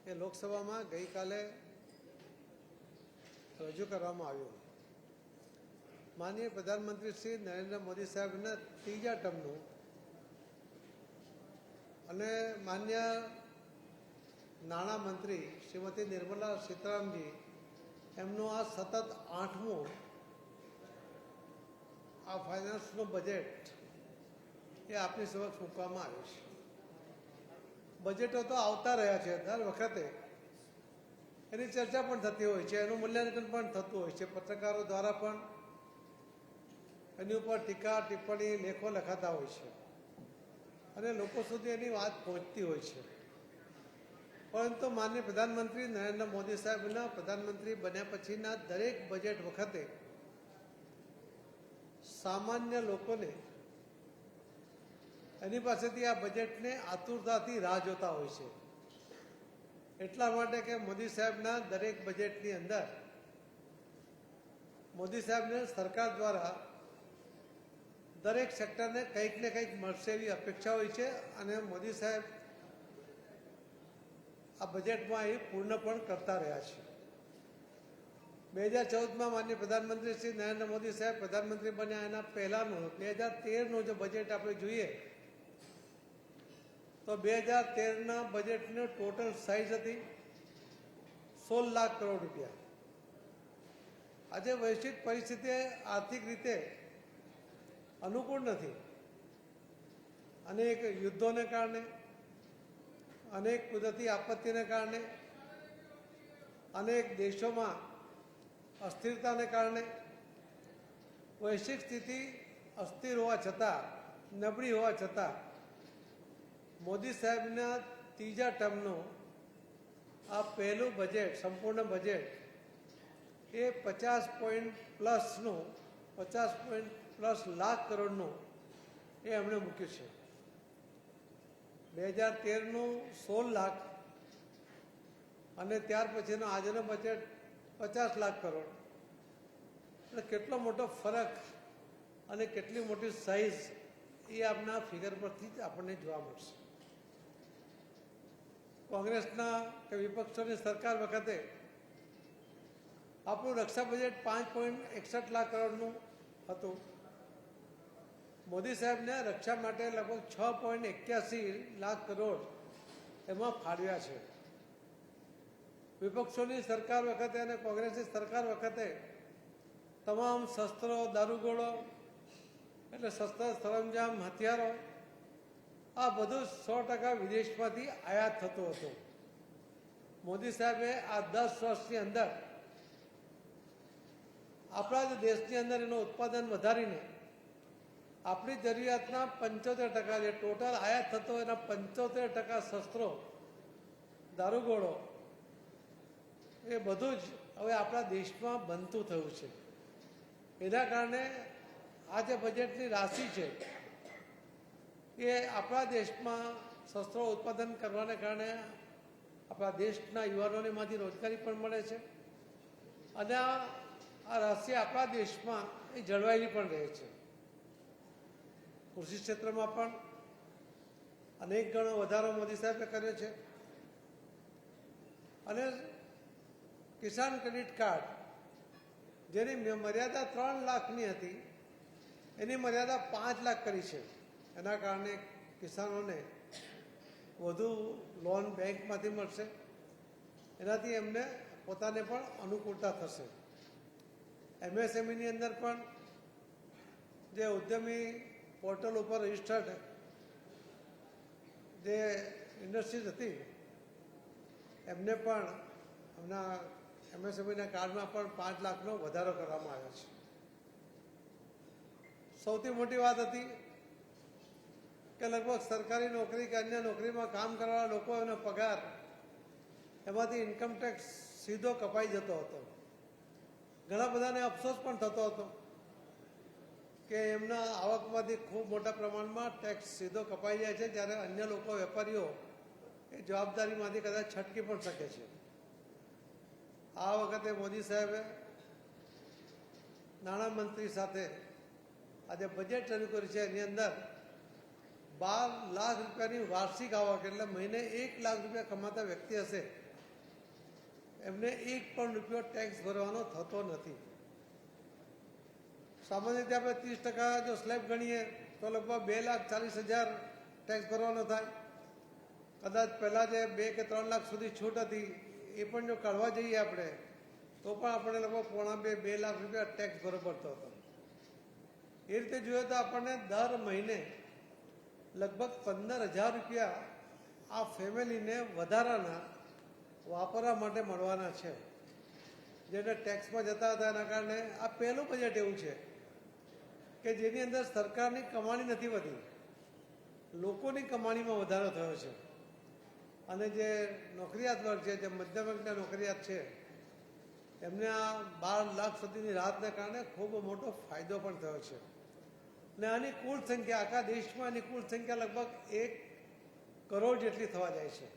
એ લોકસભામાં ગઈકાલે રજૂ કરવામાં આવ્યું. માનનીય પ્રધાનમંત્રી શ્રી નરેન્દ્ર મોદી સાહેબના ત્રીજા ટર્મનું અને માન્ય નાણામંત્રી શ્રીમતી નિર્મલા સીતારામનજી એમનું આ સતત 8મું આ ફાઇનાન્સનું બજેટ એ આપની સમક્ષ મૂકવામાં આવ્યું છે. બજેટો તો આવતા રહ્યા છે, દર વખતે એની ચર્ચા પણ થતી હોય છે, એનું મૂલ્યાંકન પણ થતું હોય છે, પત્રકારો દ્વારા પણ એની ઉપર ટીકા ટિપ્પણી લેખો લખાતા હોય છે અને લોકો સુધી એની વાત પહોંચતી હોય છે. પરંતુ માનનીય પ્રધાનમંત્રી નરેન્દ્ર મોદી સાહેબના પ્રધાનમંત્રી બન્યા પછીના દરેક બજેટ વખતે સામાન્ય લોકોને એની પાસેથી આ બજેટને આતુરતાથી રાહ જોતા હોય છે. એટલા માટે કે મોદી સાહેબના દરેક બજેટની અંદર મોદી સાહેબને સરકાર દ્વારા દરેક સેક્ટરને કંઈક ને કંઈક મળશે એવી અપેક્ષા હોય છે અને મોદી સાહેબ આ બજેટમાં એ પૂર્ણ પણ કરતા રહ્યા છે. 2014માં માનનીય પ્રધાનમંત્રી શ્રી નરેન્દ્ર મોદી સાહેબ પ્રધાનમંત્રી બન્યા એના પહેલાંનું 2013નું જો બજેટ આપણે જોઈએ તો 2013ના બજેટની ટોટલ સાઇઝ હતી 16 લાખ કરોડ રૂપિયા. આજે વૈશ્વિક પરિસ્થિતિ આર્થિક રીતે અનુકૂળ નથી. અનેક યુદ્ધોને કારણે, અનેક કુદરતી આપત્તિને કારણે, અનેક દેશોમાં અસ્થિરતાને કારણે વૈશ્વિક સ્થિતિ અસ્થિર હોવા છતાં, નબળી હોવા છતાં મોદી સાહેબના ત્રીજા ટર્મનું આ પહેલું બજેટ, સંપૂર્ણ બજેટ એ 50+ લાખ કરોડનું એ એમણે મૂક્યું છે. 2013નું 16 લાખ અને ત્યાર પછીનો આજનો બજેટ 50 લાખ કરોડ. એટલે કેટલો મોટો ફરક અને કેટલી મોટી સાઇઝ એ આપના ફિગર પરથી જ આપણને જોવા મળશે. કોંગ્રેસના કે વિપક્ષોની સરકાર વખતે આપણું રક્ષા બજેટ 5.61 લાખ કરોડનું હતું. મોદી સાહેબને રક્ષા માટે લગભગ 6.81 લાખ કરોડ એમાં ફાળવ્યા છે. વિપક્ષોની સરકાર વખતે અને કોંગ્રેસની સરકાર વખતે તમામ શસ્ત્રો, દારૂગોળો એટલે શસ્ત્ર, સરંજામ, હથિયારો આ બધું 100% વિદેશમાંથી આયાત થતું હતું. મોદી સાહેબે આ 10 વર્ષની અંદર આપણા જ દેશની અંદર એનું ઉત્પાદન વધારીને આપણી જરૂરિયાતના 75% જે ટોટલ આયાત થતો એના 75% શસ્ત્રો, દારૂગોળો એ બધું જ હવે આપણા દેશમાં બનતું થયું છે. એના કારણે આ જે બજેટની રાશિ છે એ આપણા દેશમાં શસ્ત્રો ઉત્પાદન કરવાને કારણે આપણા દેશના યુવાનોનેમાંથી રોજગારી પણ મળે છે અને આ રાશિ આપણા દેશમાં એ જળવાયેલી પણ રહે છે. કૃષિ ક્ષેત્રમાં પણ અનેક ગણો વધારો મોદી સાહેબે કર્યો છે અને કિસાન ક્રેડિટ કાર્ડ જેની મર્યાદા 3 લાખની હતી એની મર્યાદા 5 લાખ કરી છે. એના કારણે કિસાનોને વધુ લોન બેંકમાંથી મળશે. એનાથી એમને પોતાને પણ અનુકૂળતા થશે. MSMEની અંદર પણ જે ઉદ્યમી પોર્ટલ ઉપર રજિસ્ટર્ડ જે ઇન્ડસ્ટ્રીઝ હતી એમને પણ એમના MSMEના કાર્ડમાં પણ 5 લાખનો વધારો કરવામાં આવ્યો છે. સૌથી મોટી વાત હતી કે લગભગ સરકારી નોકરી કે અન્ય નોકરીમાં કામ કરવાવાળા લોકોનો પગાર એમાંથી ઇન્કમટેક્સ સીધો કપાઈ જતો હતો. ઘણા બધાને અફસોસ પણ થતો હતો કે એમના આવકમાંથી ખૂબ મોટા પ્રમાણમાં ટેક્સ સીધો કપાઈ જાય છે, જ્યારે અન્ય લોકો, વેપારીઓ એ જવાબદારીમાંથી કદાચ છટકી પણ શકે છે. આ વખતે મોદી સાહેબે નાણામંત્રી સાથે આજે બજેટ રજૂ કર્યું છે. એની અંદર 12 લાખ રૂપિયાની વાર્ષિક આવક એટલે મહિને 1 લાખ રૂપિયા કમાતા વ્યક્તિ હશે એમને એક પણ રૂપિયો ટેક્સ ભરવાનો થતો નથી. સામાન્ય રીતે આપણે 30% જો સ્લેબ ગણીએ તો લગભગ 2,40,000 ટેક્સ ભરવાનો થાય. કદાચ પહેલાં જે 2 કે 3 લાખ સુધી છૂટ હતી એ પણ જો કાઢવા જઈએ આપણે તો પણ આપણે લગભગ 1.5-2 લાખ રૂપિયા ટેક્સ ભરવો પડતો હતો. એ રીતે જોઈએ તો આપણને દર મહિને લગભગ 15,000 રૂપિયા આ ફેમિલીને વધારાના વાપરવા માટે મળવાના છે, જેને ટેક્સમાં જતા હતા. એના કારણે આ પહેલું બજેટ એવું છે કે જેની અંદર સરકારની કમાણી નથી વધી, લોકોની કમાણીમાં વધારો થયો છે. અને જે નોકરિયાત વર્ગ છે, જે મધ્યમ વર્ગના નોકરિયાત છે, એમને આ 12 લાખ સુધીની રાહતને કારણે ખૂબ મોટો ફાયદો પણ થયો છે. ને આની કુલ સંખ્યા આખા દેશમાં આની કુલ સંખ્યા લગભગ 1 કરોડ જેટલી થવા જાય છે.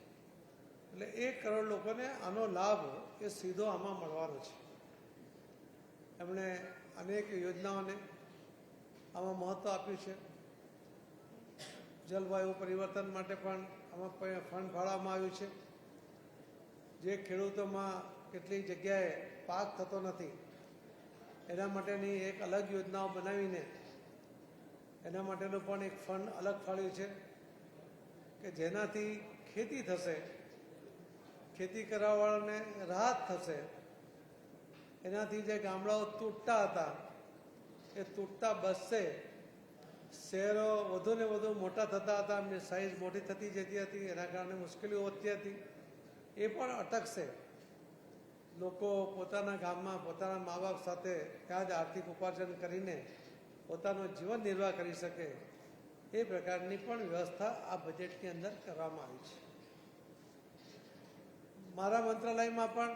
એટલે 1 કરોડ લોકોને આનો લાભ એ સીધો આમાં મળવાનો છે. એમણે અનેક યોજનાઓને આમાં મહત્ત્વ આપ્યું છે. જલવાયુ પરિવર્તન માટે પણ આમાં ફંડ ફાળવવામાં આવ્યું છે. જે ખેડૂતોમાં કેટલીક જગ્યાએ પાક થતો નથી એના માટેની એક અલગ યોજનાઓ બનાવીને એના માટેનું પણ એક ફંડ અલગ ફાળવ્યું છે કે જેનાથી ખેતી થશે, ખેતી કરવાવાળાને રાહત થશે. એનાથી જે ગામડાઓ તૂટતા હતા એ તૂટતા બસશે. શહેરો વધુ ને વધુ મોટા થતા હતા, એમની સાઇઝ મોટી થતી જતી હતી, એના કારણે મુશ્કેલીઓ વધતી હતી. એ પણ અટકશે. લોકો પોતાના ગામમાં પોતાના મા બાપ સાથે ત્યાં જ આર્થિક ઉપાર્જન કરીને પોતાનો જીવન નિર્વાહ કરી શકે એ પ્રકારની પણ વ્યવસ્થા આ બજેટની અંદર કરવામાં આવી છે. મારા મંત્રાલયમાં પણ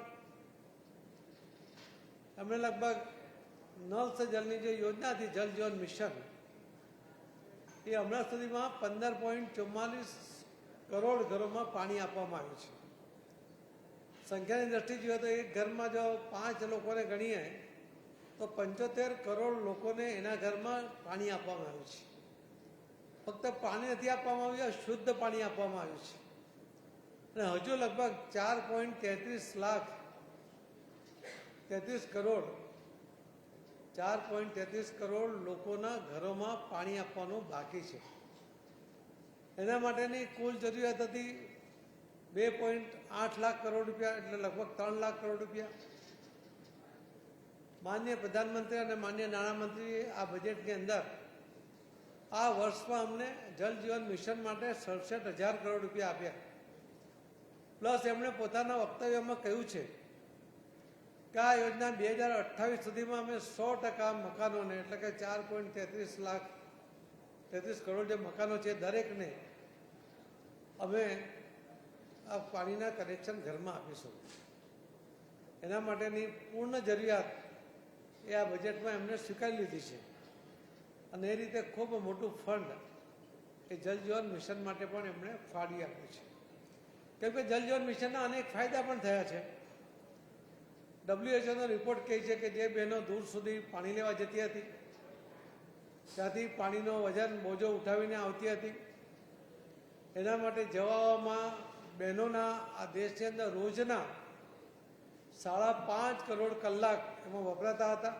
એમણે લગભગ નળ સે જલની જે યોજના હતી, જલ જીવન મિશન, એ હમણાં સુધીમાં 15.44 કરોડ ઘરોમાં પાણી આપવામાં આવ્યું છે. સંખ્યાની દ્રષ્ટિએ જોઈએ તો એક ઘરમાં જો 5 લોકોને ગણીએ તો 75 કરોડ લોકોને એના ઘરમાં પાણી આપવામાં આવ્યું છે. ફક્ત પાણી નથી આપવામાં આવ્યું, શુદ્ધ પાણી આપવામાં આવ્યું છે. અને હજુ લગભગ 4.33 લાખ 4.33 કરોડ લોકોના ઘરોમાં પાણી આપવાનું બાકી છે. એના માટેની કુલ જરૂરિયાત હતી 2.8 લાખ કરોડ રૂપિયા, એટલે લગભગ 3 લાખ કરોડ રૂપિયા. માનનીય પ્રધાનમંત્રી અને માનનીય નાણામંત્રીએ આ બજેટની અંદર આ વર્ષમાં અમને જલ જીવન મિશન માટે 67,000 કરોડ રૂપિયા આપ્યા. પ્લસ એમણે પોતાના વક્તવ્યમાં કહ્યું છે કે આ યોજના 2028 સુધીમાં અમે 100% મકાનોને, એટલે કે 4.33 કરોડ જે મકાનો છે દરેકને અમે આ પાણીના કનેક્શન ઘરમાં આપીશું. એના માટેની પૂર્ણ જરૂરિયાત એ આ બજેટમાં એમને સ્વીકારી લીધી છે. અને એ રીતે ખૂબ મોટું ફંડ એ જલ જીવન મિશન માટે પણ એમણે ફાળવી આપ્યું છે. કેમ કે જલ જીવન મિશનના અનેક ફાયદા પણ થયા છે. WHO રિપોર્ટ કહે છે કે જે બહેનો દૂર સુધી પાણી લેવા જતી હતી, ત્યાંથી પાણીનો વજન બોજો ઉઠાવીને આવતી હતી, એના માટે જવામાં બહેનોના આ દેશની અંદર રોજના 5.5 કરોડ કલાક એમાં વપરાતા હતા.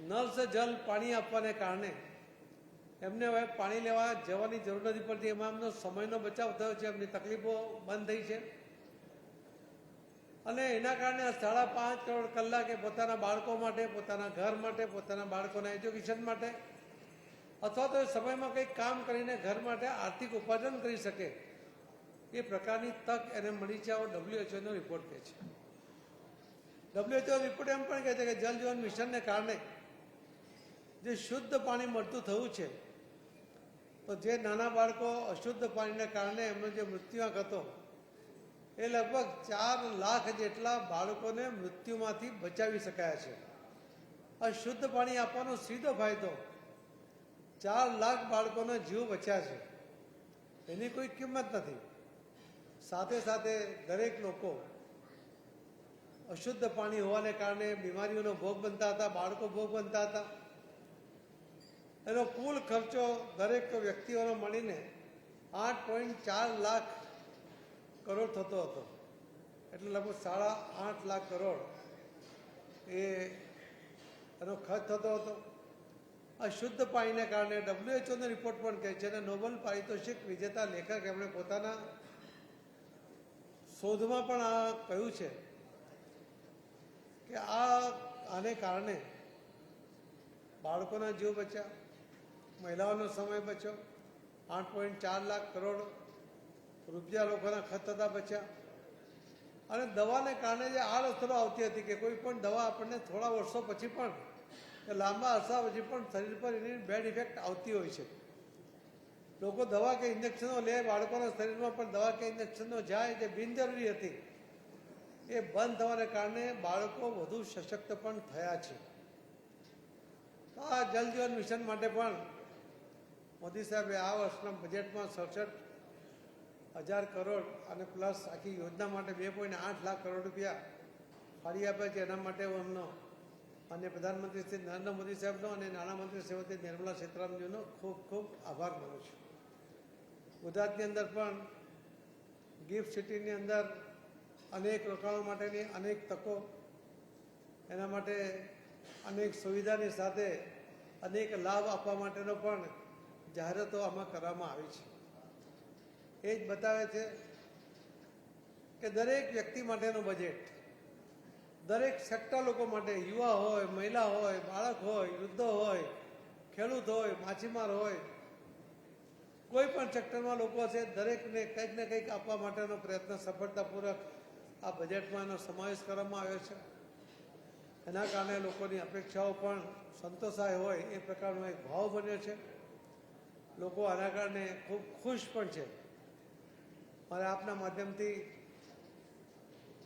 નળ સે જલ પાણી આપવાને કારણે એમને હવે પાણી લેવા જવાની જરૂર નથી પડતી. એમાં એમનો સમયનો બચાવ થયો છે, એમની તકલીફો બંધ થઈ છે. અને એના કારણે 5.5 કરોડ કલાક એ પોતાના બાળકો માટે, પોતાના ઘર માટે, પોતાના બાળકોના એજ્યુકેશન માટે અથવા તો એ સમયમાં કંઈક કામ કરીને ઘર માટે આર્થિક ઉપાર્જન કરી શકે એ પ્રકારની તક એને મળી છે. આવો WHO રિપોર્ટ કહે છે. WHO રિપોર્ટ એમ પણ કહે છે કે જલ જીવન મિશનને કારણે જે શુદ્ધ પાણી મળતું થયું છે, તો જે નાના બાળકો અશુદ્ધ પાણીને કારણે એમનો જે મૃત્યુઆંક હતો એ લગભગ 4 લાખ જેટલા બાળકોને મૃત્યુમાંથી બચાવી શકાયા છે. આ શુદ્ધ પાણી આપવાનો સીધો ફાયદો 4 લાખ બાળકોના જીવ બચ્યા છે. એની કોઈ કિંમત નથી. સાથે સાથે દરેક લોકો અશુદ્ધ પાણી હોવાને કારણે બીમારીઓનો ભોગ બનતા હતા, બાળકો ભોગ બનતા હતા. એનો કુલ ખર્ચો દરેક વ્યક્તિઓનો મળીને 8.4 લાખ કરોડ થતો હતો. એટલે લગભગ 8.5 લાખ કરોડ એનો ખર્ચ થતો હતો. અશુદ્ધ પાણીને કારણે WHO રિપોર્ટ પણ કહે છે અને નોબેલ પારિતોષિક વિજેતા લેખક એમણે પોતાના શોધમાં પણ આ કહ્યું છે કે આને કારણે બાળકોના જીવ બચ્યા, મહિલાઓનો સમય બચ્યો, 8.4 લાખ કરોડ રૂપિયા લોકોના ખર્ચ થતા બચ્યા. અને દવાને કારણે જે આડઅસરો આવતી હતી કે કોઈ પણ દવા આપણને થોડા વર્ષો પછી પણ કે લાંબા અરસા પછી પણ શરીર પર એની બેડ ઇફેક્ટ આવતી હોય છે. લોકો દવા કે ઇન્જેક્શનો લે, બાળકોના શરીરમાં પણ દવા કે ઇન્જેક્શનો જાય જે બિનજરૂરી હતી, એ બંધ થવાને કારણે બાળકો વધુ સશક્ત પણ થયા છે. આ જલ જીવન મિશન માટે પણ મોદી સાહેબે આ વર્ષના બજેટમાં 67,000 કરોડ અને પ્લસ આખી યોજના માટે 2.8 લાખ કરોડ રૂપિયા ફાળી આપ્યા છે. એના માટે હું એમનો માન્ય પ્રધાનમંત્રી શ્રી નરેન્દ્ર મોદી સાહેબનો અને નાણામંત્રી શ્રીમતી નિર્મલા સીતારામનજીનો ખૂબ ખૂબ આભાર માનું છું. ગુજરાતની અંદર પણ ગિફ્ટ સિટીની અંદર અનેક રોકાણો માટેની અનેક તકો, એના માટે અનેક સુવિધાની સાથે અનેક લાભ આપવા માટેનો પણ જાહેરાતો આમાં કરવામાં આવી છે. એ જ બતાવે છે કે દરેક વ્યક્તિ માટેનું બજેટ, દરેક સેક્ટર લોકો માટે, યુવા હોય, મહિલા હોય, બાળક હોય, વૃદ્ધો હોય, ખેડૂત હોય, માછીમાર હોય, કોઈ પણ સેક્ટરમાં લોકો છે, દરેકને કંઈક ને કંઈક આપવા માટેનો પ્રયત્ન સફળતાપૂર્વક આ બજેટમાં એનો સમાવેશ કરવામાં આવ્યો છે. એના કારણે લોકોની અપેક્ષાઓ પણ સંતોષાય હોય એ પ્રકારનો એક ભાવ બન્યો છે. લોકો આના કારણે ખૂબ ખુશ પણ છે. મારે આપના માધ્યમથી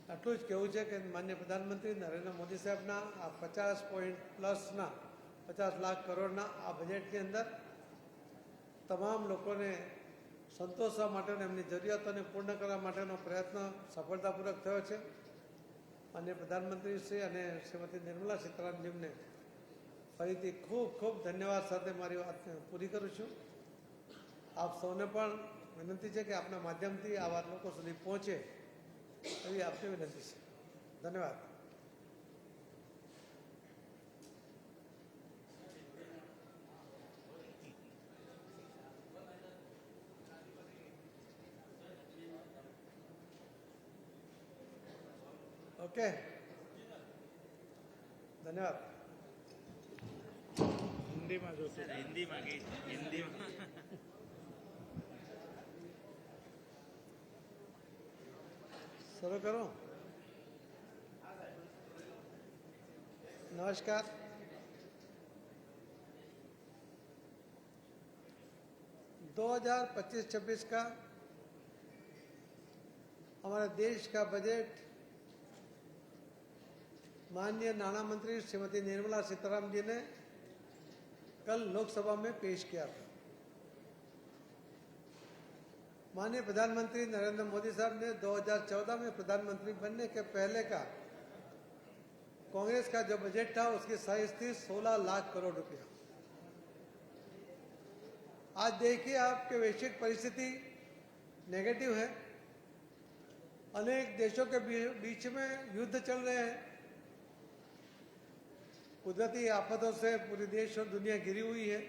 આટલું જ કહેવું છે કે માન્ય પ્રધાનમંત્રી નરેન્દ્ર મોદી સાહેબના આ 50 લાખ કરોડના આ બજેટની અંદર તમામ લોકોને સંતોષવા માટેનો, એમની જરૂરિયાતોને પૂર્ણ કરવા માટેનો પ્રયત્ન સફળતાપૂર્વક થયો છે. અને પ્રધાનમંત્રી શ્રી અને શ્રીમતી નિર્મલા સીતારામનજીને ફરીથી ખૂબ ખૂબ ધન્યવાદ સાથે મારી વાત પૂરી કરું છું. આપ સૌને પણ વિનંતી છે કે આપના માધ્યમથી આ વાત લોકો સુધી પહોંચે એવી આપને વિનંતી છે. ધન્યવાદ. ઓકે, ધન્યવાદ. હિન્દીમાં જોશું. હિન્દીમાં શરૂ કરો. नमस्कार. दो 2025-26 का हमारे देश का बजट माननीय नाणा मंत्री श्रीमती निर्मला सीताराम जी ने कल लोकसभा में पेश किया था. माननीय प्रधानमंत्री नरेंद्र मोदी साहब ने 2014 में प्रधानमंत्री बनने के पहले का कांग्रेस का जो बजट था उसकी साइज थी 16 लाख करोड़ रुपया. आज देखिए आपके वैश्विक परिस्थिति नेगेटिव है. अनेक देशों के बीच में युद्ध चल रहे हैं. कुदरती आफतों से पूरी देश और दुनिया घिरी हुई है.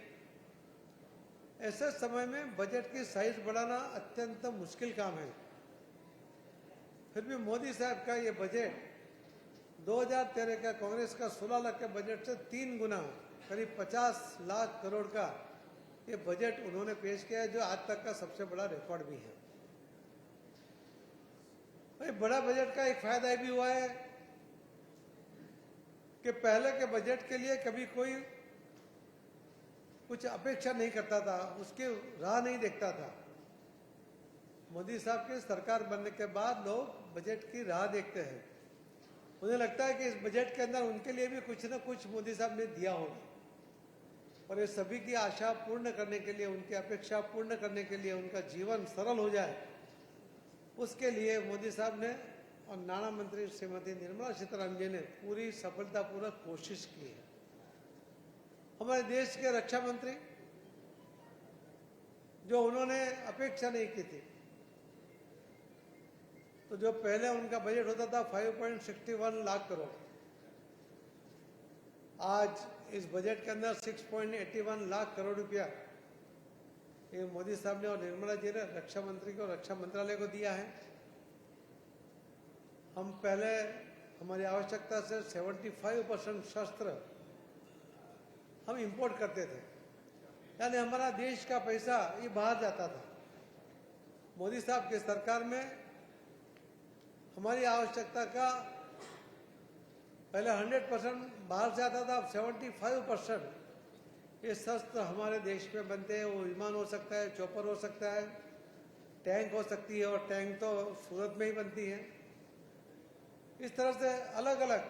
ऐसे समय में बजट की साइज बढ़ाना अत्यंत मुश्किल काम है. फिर भी मोदी साहब का ये बजट 2013 का कांग्रेस का 16 लाख के बजट से 3 गुना करीब 50 लाख करोड़ का ये बजट उन्होंने पेश किया है, जो आज तक का सबसे बड़ा रिकॉर्ड भी है. भाई बड़ा बजट का एक फायदा ये भी हुआ है कि पहले के बजट के लिए कभी कोई कुछ अपेक्षा नहीं करता था, उसकी राह नहीं देखता था. मोदी साहब की सरकार बनने के बाद लोग बजट की राह देखते हैं. उन्हें लगता है कि इस बजट के अंदर उनके लिए भी कुछ न कुछ मोदी साहब ने दिया होगा और ये सभी की आशा पूर्ण करने के लिए, उनकी अपेक्षा पूर्ण करने के लिए, उनका जीवन सरल हो जाए, उसके लिए मोदी साहब ने और नाणा मंत्री श्रीमती निर्मला सीतारामन जी ने पूरी सफलतापूर्वक कोशिश की है. हमारे देश के रक्षा मंत्री, जो उन्होंने अपेक्षा नहीं की थी, तो जो पहले उनका बजट होता था 5.61 लाख करोड़, आज इस बजट के अंदर 6.81 लाख करोड़ रुपया ये मोदी साहब ने और निर्मला जी ने रक्षा मंत्री को, रक्षा मंत्रालय को दिया है। हम पहले हमारी आवश्यकता से 75% शस्त्र हम इंपोर्ट करते थे, यानी हमारा देश का पैसा ये बाहर जाता था। मोदी साहब की सरकार में हमारी आवश्यकता का पहले 100% बाहर से आता था, अब 75% ये शस्त्र हमारे देश में बनते हैं। वो विमान हो सकता है, चॉपर हो सकता है, टैंक हो सकती है, और टैंक तो सूरत में ही बनती है। इस तरह से अलग अलग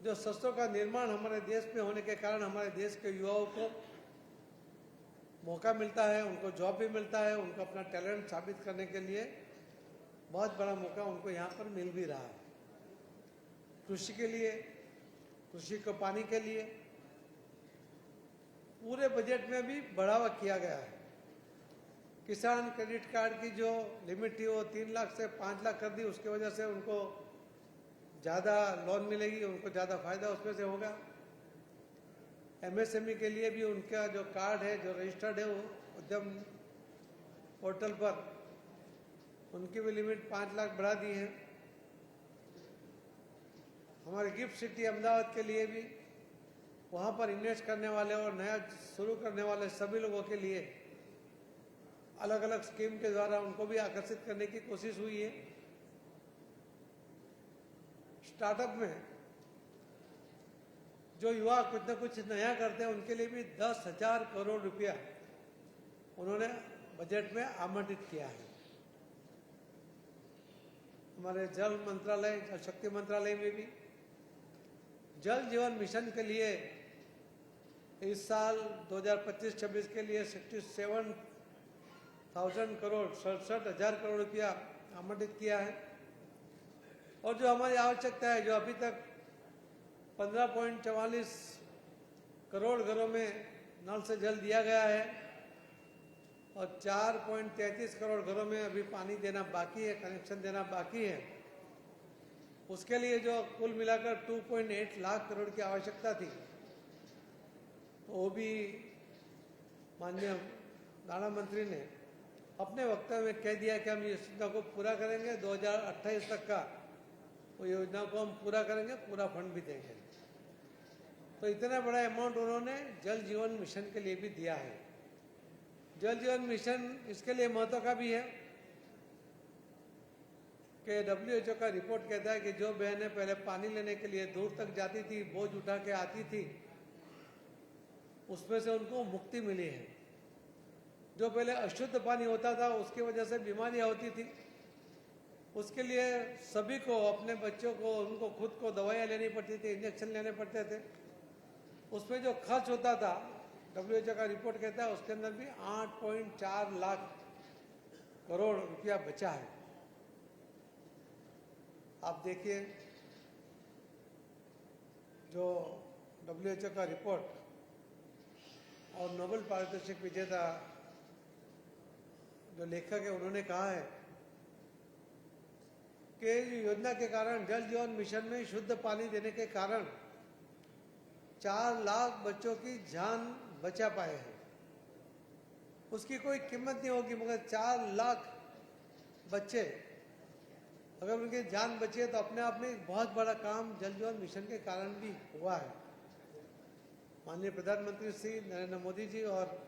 जो शस्त्रों का निर्माण हमारे देश में होने के कारण हमारे देश के युवाओं को मौका मिलता है, उनको जॉब भी मिलता है, उनको अपना टैलेंट साबित करने के लिए बहुत बड़ा मौका उनको यहाँ पर मिल भी रहा है। कृषि के लिए, कृषि को पानी के लिए पूरे बजट में भी बढ़ावा किया गया है। किसान क्रेडिट कार्ड की जो लिमिट थी वो 3 लाख से 5 लाख कर दी, उसकी वजह से उनको ज़्यादा लोन मिलेगी, उनको ज़्यादा फायदा उसमें से होगा। एमएसएमई के लिए भी उनका जो कार्ड है, जो रजिस्टर्ड है, वो उद्यम पोर्टल पर उनकी भी लिमिट 5 लाख बढ़ा दी है। हमारे गिफ्ट सिटी अहमदाबाद के लिए भी वहाँ पर इन्वेस्ट करने वाले और नया शुरू करने वाले सभी लोगों के लिए अलग अलग स्कीम के द्वारा उनको भी आकर्षित करने की कोशिश हुई है। स्टार्टअप में जो युवा कुछ न कुछ नया करते हैं उनके लिए भी 10,000 करोड़ रुपया उन्होंने बजट में आवंटित किया है। हमारे जल मंत्रालय, जल शक्ति मंत्रालय में भी जल जीवन मिशन के लिए इस साल 2025-26 के लिए 67,000 करोड़, 67,000 करोड़ रुपया आवंटित किया है। और जो हमारी आवश्यकता है, जो अभी तक 15.44 करोड़ घरों में नल से जल दिया गया है और 4.33 करोड़ घरों में अभी पानी देना बाकी है, कनेक्शन देना बाकी है, उसके लिए जो कुल मिलाकर 2.8 लाख करोड़ की आवश्यकता थी, तो वो भी माननीय नाणा मंत्री ने अपने वक्तव्य में कह दिया कि हम इस योजना को पूरा करेंगे, 2028 तक का वो योजना को हम पूरा करेंगे, पूरा फंड भी देंगे। तो इतना बड़ा अमाउंट उन्होंने जल जीवन मिशन के लिए भी दिया है। जल जीवन मिशन इसके लिए महत्व का भी है कि WHO का रिपोर्ट कहता है कि जो बहनें पहले पानी लेने के लिए दूर तक जाती थी, बोझ उठा के आती थी, उसमें से उनको मुक्ति मिली है। जो पहले अशुद्ध पानी होता था, उसकी वजह से बीमारियां होती थी, उसके लिए सभी को, अपने बच्चों को, उनको खुद को दवाइयाँ लेनी पड़ती थी, इंजेक्शन लेने पड़ते थे। उसमें जो खर्च होता था, WHO का रिपोर्ट कहता है उसके अंदर भी 8.4 लाख करोड़ रुपया बचा है। आप देखिए जो WHO का रिपोर्ट और नोबेल पारितोषिक विजेता जो लेखक है, उन्होंने कहा है कि योजना के कारण, जल जीवन मिशन में शुद्ध पानी देने के कारण 4 लाख बच्चों की जान बचा पाए हैं। उसकी कोई कीमत नहीं होगी, मगर 4 लाख बच्चे अगर उनकी जान बची है तो अपने आप में एक बहुत बड़ा काम जल जीवन मिशन के कारण भी हुआ है। माननीय प्रधानमंत्री श्री नरेंद्र मोदी जी और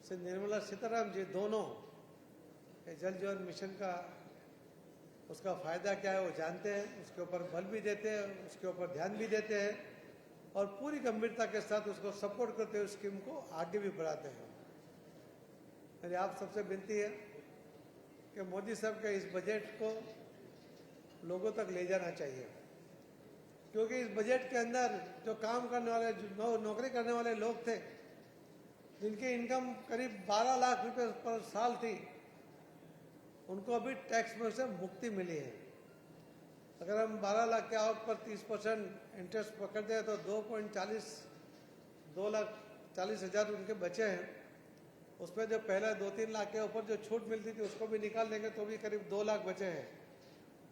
श्री निर्मला सीतारामन जी दोनों जल जीवन मिशन का उसका फ़ायदा क्या है वो जानते हैं, उसके ऊपर बल भी देते हैं, उसके ऊपर ध्यान भी देते हैं और पूरी गंभीरता के साथ उसको सपोर्ट करते हुए स्कीम को आगे भी बढ़ाते हैं। मेरी आप सबसे विनती है कि मोदी साहब के इस बजट को लोगों तक ले जाना चाहिए, क्योंकि इस बजट के अंदर जो काम करने वाले, जो नौकरी करने वाले लोग थे, जिनकी इनकम करीब 12 लाख रुपए पर साल थी, उनको अभी टैक्स में से मुक्ति मिली है। अगर हम 12 लाख के आवक पर 30% इंटरेस्ट पकड़ते हैं तो 2,40,000 उनके बचे हैं। उसमें जो पहले 2-3 लाख के ऊपर जो छूट मिलती थी उसको भी निकाल देंगे तो भी करीब 2 लाख बचे हैं।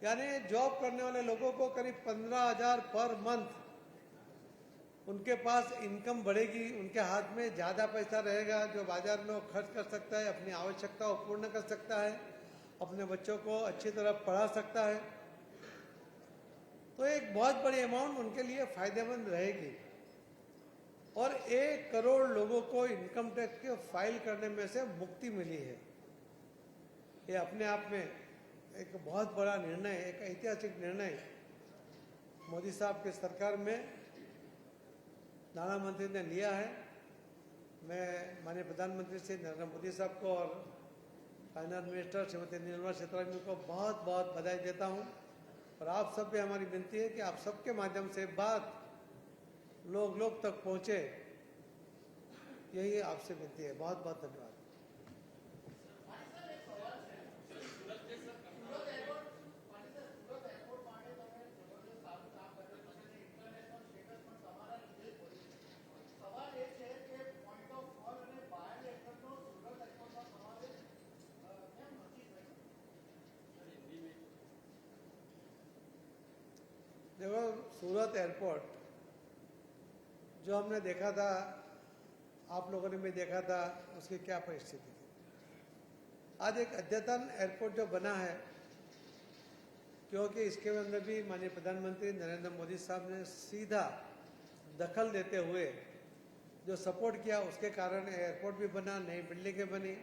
यानी जॉब करने वाले लोगों को करीब 15,000 पर मंथ उनके पास इनकम बढ़ेगी, उनके हाथ में ज़्यादा पैसा रहेगा जो बाजार में वो खर्च कर सकता है, अपनी आवश्यकताओं को पूर्ण कर सकता है, अपने बच्चों को अच्छी तरह पढ़ा सकता है। तो एक बहुत बड़ी अमाउंट उनके लिए फायदेमंद रहेगी। और 1 करोड़ लोगों को इनकम टैक्स के फाइल करने में से मुक्ति मिली है। ये अपने आप में एक बहुत बड़ा निर्णय, एक ऐतिहासिक निर्णय मोदी साहब की सरकार में नाना मंत्री ने लिया है। मैं माननीय प्रधानमंत्री श्री नरेंद्र मोदी साहब को और फाइनेंस मिनिस्टर श्रीमती निर्मला सीतारमण को बहुत बहुत बधाई देता हूं। और आप सब भी हमारी विनती है कि आप सबके माध्यम से बात लोग तक पहुंचे, यही आपसे विनती है। बहुत बहुत धन्यवाद। देखो, सूरत एयरपोर्ट जो हमने देखा था, आप लोगों ने भी देखा था, उसकी क्या परिस्थिति थी। आज एक अद्यतन एयरपोर्ट जो बना है, क्योंकि इसके अंदर भी माननीय प्रधानमंत्री नरेंद्र मोदी साहब ने सीधा दखल देते हुए जो सपोर्ट किया, उसके कारण एयरपोर्ट भी बना, नई बिल्डिंगें बनी,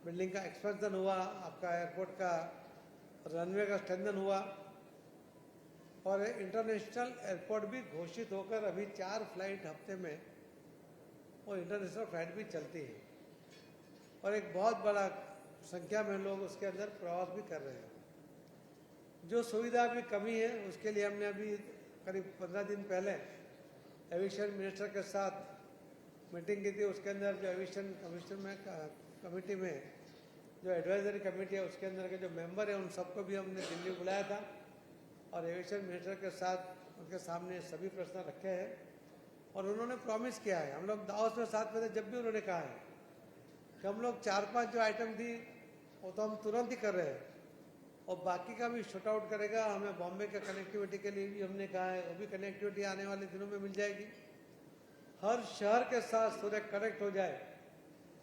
बिल्डिंग का एक्सपेंशन हुआ, आपका एयरपोर्ट का रनवे का स्ट्रेंथन हुआ और इंटरनेशनल एयरपोर्ट भी घोषित होकर अभी 4 फ्लाइट हफ्ते में और इंटरनेशनल फ्लाइट भी चलती है और एक बहुत बड़ा संख्या में लोग उसके अंदर प्रवास भी कर रहे हैं। जो सुविधा भी कमी है, उसके लिए हमने अभी करीब 15 दिन पहले एविएशन मिनिस्टर के साथ मीटिंग की थी। उसके अंदर जो एविएशन कमीशन में कमेटी में जो एडवाइजरी कमेटी है, उसके अंदर के जो मेंबर हैं, उन सबको भी हमने दिल्ली बुलाया था और एविएशन मिनिस्टर के साथ उनके सामने सभी प्रश्न रखे हैं और उन्होंने प्रॉमिस किया है। हम लोग दावोस में साथ में थे, जब भी उन्होंने कहा है कि हम लोग 4-5 जो आइटम थी वो तो हम तुरंत ही कर रहे हैं और बाकी का भी शॉर्ट आउट करेगा। हमें बॉम्बे के कनेक्टिविटी के लिए भी हमने कहा है, वो भी कनेक्टिविटी आने वाले दिनों में मिल जाएगी। हर शहर के साथ सूर्य कनेक्ट हो जाए,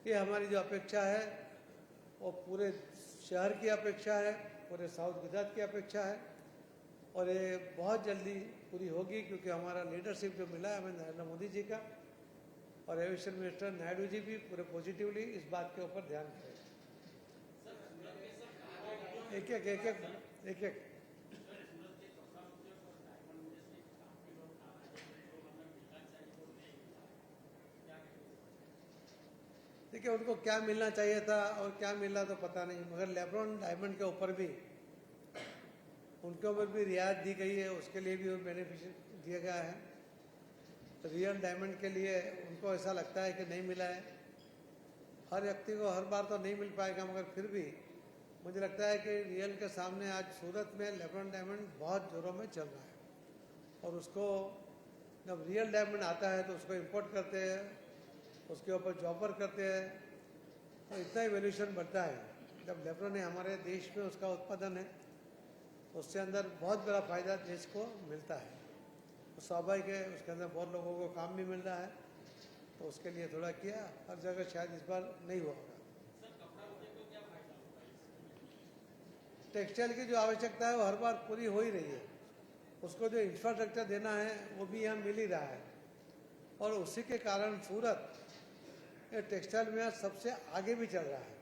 ये हमारी जो अपेक्षा है वो पूरे शहर की अपेक्षा है, पूरे साउथ गुजरात की अपेक्षा है और ये बहुत जल्दी पूरी होगी, क्योंकि हमारा लीडरशिप जो मिला है हमें नरेंद्र मोदी जी का और एविएशन मिनिस्टर नायडू जी भी पूरे पॉजिटिवली इस बात के ऊपर ध्यान करें। एक एक देखिए, उनको क्या मिलना चाहिए था और क्या मिला तो पता नहीं, मगर लेब्रॉन डायमंड के ऊपर भी उनके ऊपर भी रियायत दी गई है, उसके लिए भी बेनिफिशियल दिया गया है। तो रियल डायमंड के लिए उनको ऐसा लगता है कि नहीं मिला है। हर व्यक्ति को हर बार तो नहीं मिल पाएगा, मगर फिर भी मुझे लगता है कि रियल के सामने आज सूरत में लेब्रॉन डायमंड बहुत ज़ोरों में चल रहा है और उसको जब रियल डायमंड आता है तो उसको इंपोर्ट करते हैं, उसके ऊपर जॉबर करते हैं, तो इतना ही वैल्यूएशन बढ़ता है। जब लेब्रॉन है हमारे देश में उसका उत्पादन है, उससे अंदर बहुत बड़ा फायदा देश को मिलता है। तो स्वाभाविक है, उसके अंदर बहुत लोगों को काम भी मिल रहा है, तो उसके लिए थोड़ा किया। हर जगह शायद इस बार नहीं हुआ होगा। टेक्सटाइल की जो आवश्यकता है वो हर बार पूरी हो ही रही है। उसको जो इंफ्रास्ट्रक्चर देना है वो भी यहाँ मिल ही रहा है और उसी के कारण सूरत ये टेक्सटाइल में आज सबसे आगे भी चल रहा है।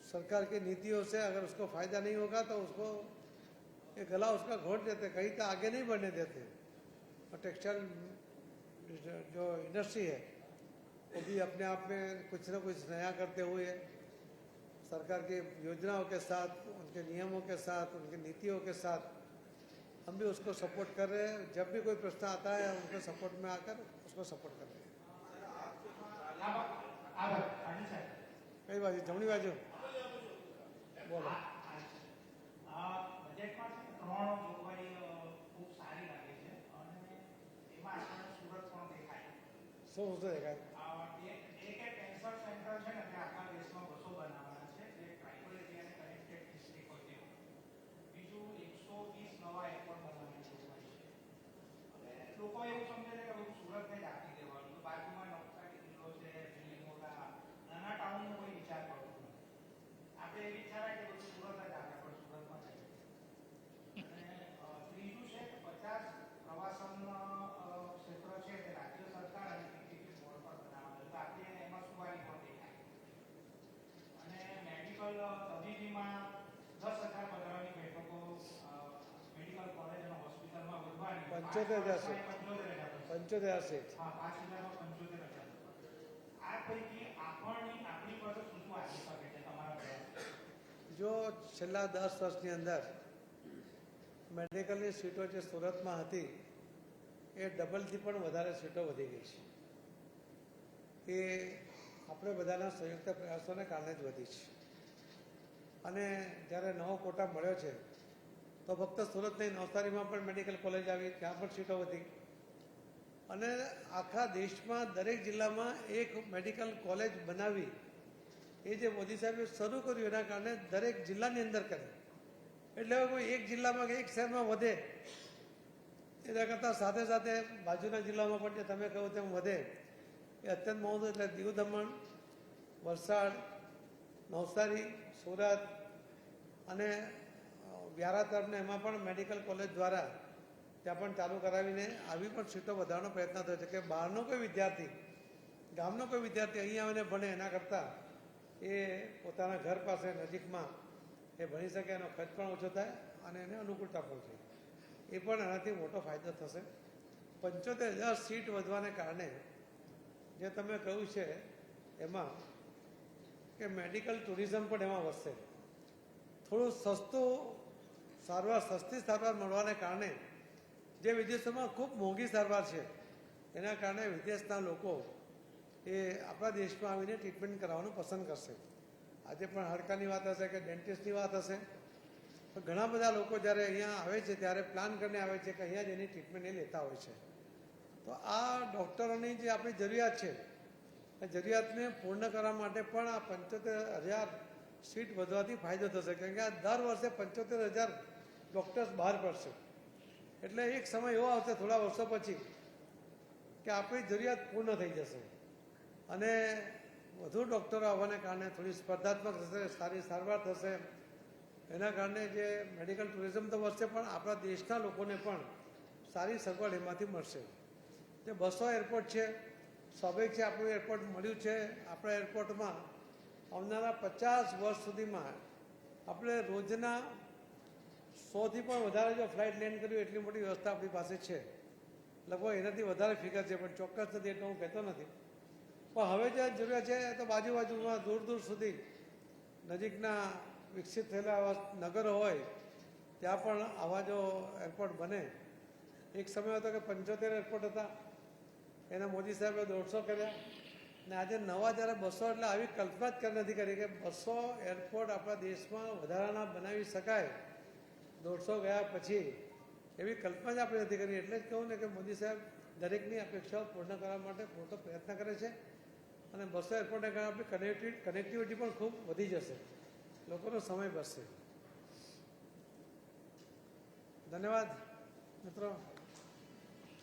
सरकार की नीतियों से अगर उसको फायदा नहीं होगा तो उसको ये गला उसका घोट देते, कहीं तो आगे नहीं बढ़ने देते। और टेक्सटाइल जो इंडस्ट्री है वो भी अपने आप में कुछ ना कुछ नया करते हुए सरकार की योजनाओं के साथ, उनके नियमों के साथ, उनकी नीतियों के साथ हम भी उसको सपोर्ट कर रहे हैं। जब भी कोई प्रश्न आता है उनके सपोर्ट में आकर उसको सपोर्ट कर रहे हैं। कई बाजू जमनी बाजू बोलो। બજેટમાં છે ને 3 જોગવાઈ ખૂબ સારી લાગે છે અને એમાં આપણને સુરત પણ દેખાય. શું દેખાય? એક કેન્સર સેન્ટર છે ને, તે આખા દેશમાં બસો બનાવવાના છે, જે ટ્રાઇબલ એરિયાને કનેક્ટેડ ડિસ્ટ્રિક્ટ હોય તેવું. 75,000 સીટ. 75,000 75,000 સીટ. હા 5,000માં 75,000. આ પૈકી આપણી પાસે શું શું આવી શકે છે તમારા પ્રયાસ? જો છેલ્લા 10 વર્ષની અંદર મેડિકલની સીટો જે સુરતમાં હતી એ ડબલથી પણ વધારે સીટો વધી ગઈ છે. એ આપણે બધાના સંયુક્ત પ્રયાસોને કારણે જ વધી છે. અને જ્યારે નવો કોટા મળ્યો છે તો ફક્ત સુરત નહીં, નવસારીમાં પણ મેડિકલ કોલેજ આવી, ત્યાં પણ સીટો વધી. અને આખા દેશમાં દરેક જિલ્લામાં એક મેડિકલ કોલેજ બનાવી એ જે મોદી સાહેબે શરૂ કર્યું એના કારણે દરેક જિલ્લાની અંદર કરી. એટલે હવે કોઈ એક જિલ્લામાં કે એક શહેરમાં વધે એના કરતાં સાથે સાથે બાજુના જિલ્લામાં પણ જે તમે કહ્યું તેમ વધે એ અત્યંત મહત્વ. એટલે દીવ દમણ, વલસાડ, નવસારી, સુરત અને વ્યારા તરફને એમાં પણ મેડિકલ કોલેજ દ્વારા ત્યાં પણ ચાલુ કરાવીને આવી પણ સીટો વધારવાનો પ્રયત્ન થયો છે કે બહારનો કોઈ વિદ્યાર્થી, ગામનો કોઈ વિદ્યાર્થી અહીં આવીને ભણે એના કરતાં એ પોતાના ઘર પાસે નજીકમાં એ ભણી શકે, એનો ખર્ચ પણ ઓછો થાય અને એને અનુકૂળતા પણ છે. એ પણ એનાથી મોટો ફાયદો થશે. 75,000 સીટ વધવાને કારણે જે તમે કહ્યું છે એમાં કે મેડિકલ ટુરિઝમ પણ એમાં વધશે. થોડું સસ્તી સારવાર મળવાને કારણે જે વિદેશોમાં ખૂબ મોંઘી સારવાર છે એના કારણે વિદેશના લોકો એ આપણા દેશમાં આવીને ટ્રીટમેન્ટ કરાવવાનું પસંદ કરશે. આજે પણ હાડકાની વાત હશે કે ડેન્ટિસ્ટની વાત હશે, તો ઘણા બધા લોકો જ્યારે અહીંયા આવે છે ત્યારે પ્લાન કરીને આવે છે કે અહીંયા જ એની ટ્રીટમેન્ટ એ લેતા હોય છે. તો આ ડૉક્ટરોની જે આપણી જરૂરિયાત છે એ જરૂરિયાતને પૂર્ણ કરવા માટે પણ આ 75,000 સીટ વધવાથી ફાયદો થશે. કારણ કે આ દર વર્ષે 75,000 ડૉક્ટર્સ બહાર પડશે. એટલે એક સમય એવો આવશે થોડા વર્ષો પછી કે આપણી જરૂરિયાત પૂર્ણ થઈ જશે અને વધુ ડૉક્ટરો આવવાને કારણે થોડી સ્પર્ધાત્મક થશે, સારી સારવાર થશે. એના કારણે જે મેડિકલ ટુરિઝમ તો વધશે પણ આપણા દેશના લોકોને પણ સારી સગવડ એમાંથી મળશે. જે બસો એરપોર્ટ છે, સ્વાભાવિક છે આપણું એરપોર્ટ મળ્યું છે. આપણા એરપોર્ટમાં આવનારા 50 વર્ષ સુધીમાં આપણે રોજના 100થી પણ વધારે જો ફ્લાઇટ લેન્ડ કર્યું એટલી મોટી વ્યવસ્થા આપણી પાસે છે. લગભગ એનાથી વધારે ફિગર છે પણ ચોક્કસ નથી એટલે હું કહેતો નથી. પણ હવે જે જરૂરિયાત છે તો બાજુમાં દૂર દૂર સુધી નજીકના વિકસિત થયેલા આવા નગરો હોય ત્યાં પણ આવા જો એરપોર્ટ બને. એક સમય હતો કે 75 એરપોર્ટ હતા, એના મોદી સાહેબે 150 કર્યા ને આજે નવા જ્યારે 200 એટલે આવી કલ્પના જ નથી કરી કે 200 એરપોર્ટ આપણા દેશમાં વધારાના બનાવી શકાય 150 ગયા પછી. એવી કલ્પના જ આપણે નથી કરી. એટલે જ કહું ને કે મોદી સાહેબ દરેકની અપેક્ષાઓ પૂર્ણ કરવા માટે મોટો પ્રયત્ન કરે છે અને 200 એરપોર્ટને કારણે આપણી કનેક્ટિવિટી પણ ખૂબ વધી જશે, લોકોનો સમય બચશે. ધન્યવાદ મિત્રો.